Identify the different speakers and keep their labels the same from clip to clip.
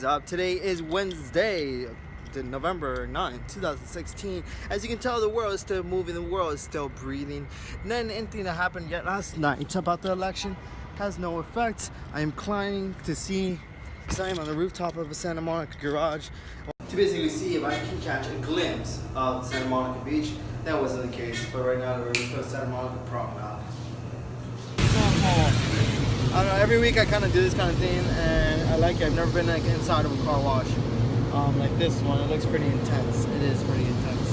Speaker 1: up? Today is Wednesday, November 9th, 2016. As you can tell, the world is still moving, the world is still breathing. And then anything that happened yet last night about the election has no effect. I am climbing to see, because I am on the rooftop of a Santa Monica garage, to basically see if I can catch a glimpse of Santa Monica Beach. That wasn't the case, but right now we're going to Santa Monica Promenade. I don't know, every week I kind of do this kind of thing, and I like it. I've never been like inside of a car wash like this one. It looks pretty intense. It is pretty intense.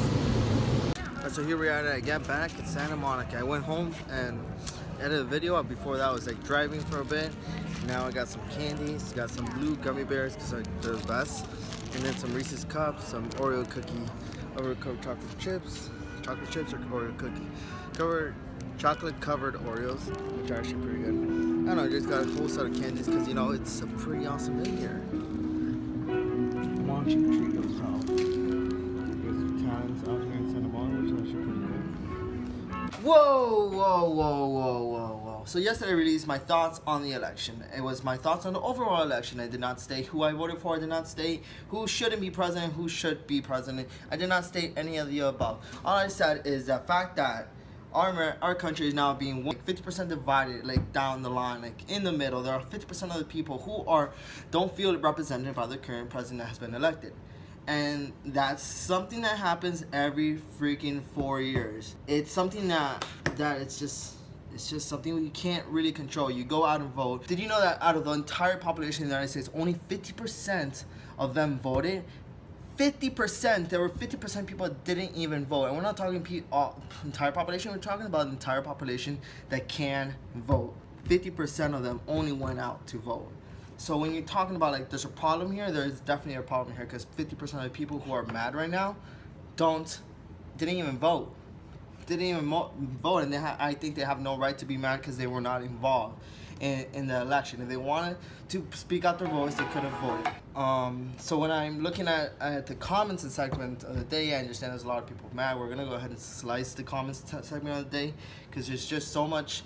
Speaker 1: Right, so here we are at Get Back at Santa Monica. I went home and edited a video. Before that I was like driving for a bit. Now I got some candies, got some blue gummy bears because they're the best, and then some Reese's Cups, some Oreo cookie, Oreo chocolate chips or Oreo cookie, chocolate covered Oreos, which are actually pretty good. I don't know, I just got a whole set of candies because, you know, it's a pretty awesome day here. Why don't you treat yourself? There's towns out here in Santa Monica, which is actually pretty good. Whoa. So yesterday I released my thoughts on the election. It was my thoughts on the overall election. I did not state who I voted for. I did not state who shouldn't be president, who should be president. I did not state any of the above. All I said is the fact that our country is now being 50% divided, like down the line, like in the middle. There are 50% of the people who don't feel represented by the current president that has been elected. And that's something that happens every freaking 4 years. It's something that it's just something you can't really control. You go out and vote. Did you know that out of the entire population of the United States, only 50% of them voted? 50%, there were 50% people that didn't even vote. And we're not talking entire population, we're talking about the entire population that can vote. 50% of them only went out to vote. So when you're talking about like there's a problem here, there's definitely a problem here, because 50% of the people who are mad right now didn't even vote. Didn't even vote, and I think they have no right to be mad because they were not involved in the election. If they wanted to speak out their voice, they could have voted. So when I'm looking at the comments segment of the day, I understand there's a lot of people mad. We're gonna go ahead and slice the comments segment of the day, because there's just so much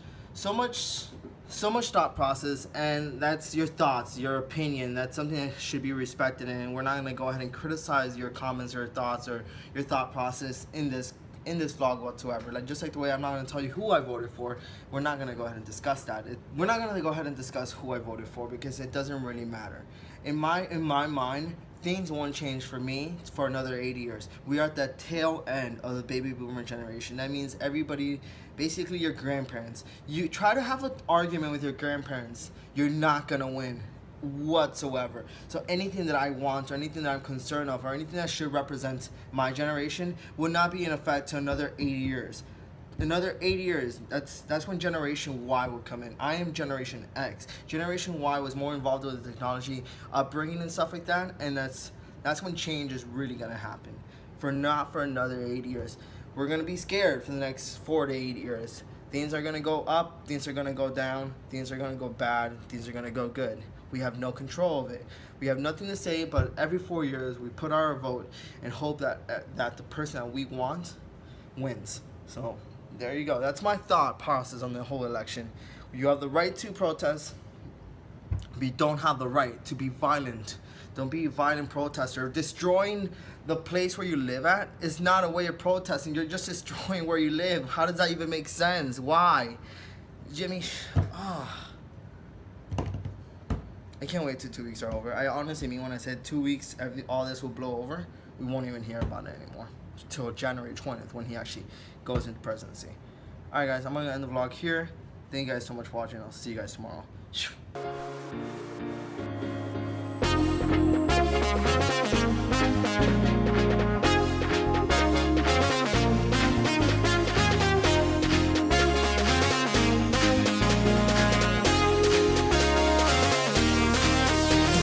Speaker 1: thought process, and that's your thoughts, your opinion. That's something that should be respected, and we're not gonna go ahead and criticize your comments or thoughts or your thought process in this vlog whatsoever. Like, just like the way I'm not going to tell you who I voted for, we're not going to go ahead and discuss that. We're not going to go ahead and discuss who I voted for, because it doesn't really matter. In my mind, things won't change for me for another 80 years. We are at the tail end of the baby boomer generation. That means everybody, basically your grandparents. You try to have an argument with your grandparents, you're not going to win whatsoever. So anything that I want, or anything that I'm concerned of, or anything that should represent my generation will not be in effect to another 80 years. Another 80 years, that's when Generation Y will come in. I am Generation X. Generation Y was more involved with the technology, upbringing and stuff like that, and that's when change is really gonna happen. Not for another 80 years. We're gonna be scared for the next 4 to 8 years. Things are gonna go up, things are gonna go down, things are gonna go bad, things are gonna go good. We have no control of it. We have nothing to say, but every 4 years we put our vote and hope that the person that we want wins. So there you go. That's my thought process on the whole election. You have the right to protest, but you don't have the right to be violent. Don't be a violent protester. Destroying the place where you live at is not a way of protesting. You're just destroying where you live. How does that even make sense? Why? Jimmy, I can't wait till 2 weeks are over. I honestly mean when I said 2 weeks, all this will blow over. We won't even hear about it anymore until January 20th, when he actually goes into presidency. Alright guys, I'm going to end the vlog here. Thank you guys so much for watching. I'll see you guys tomorrow.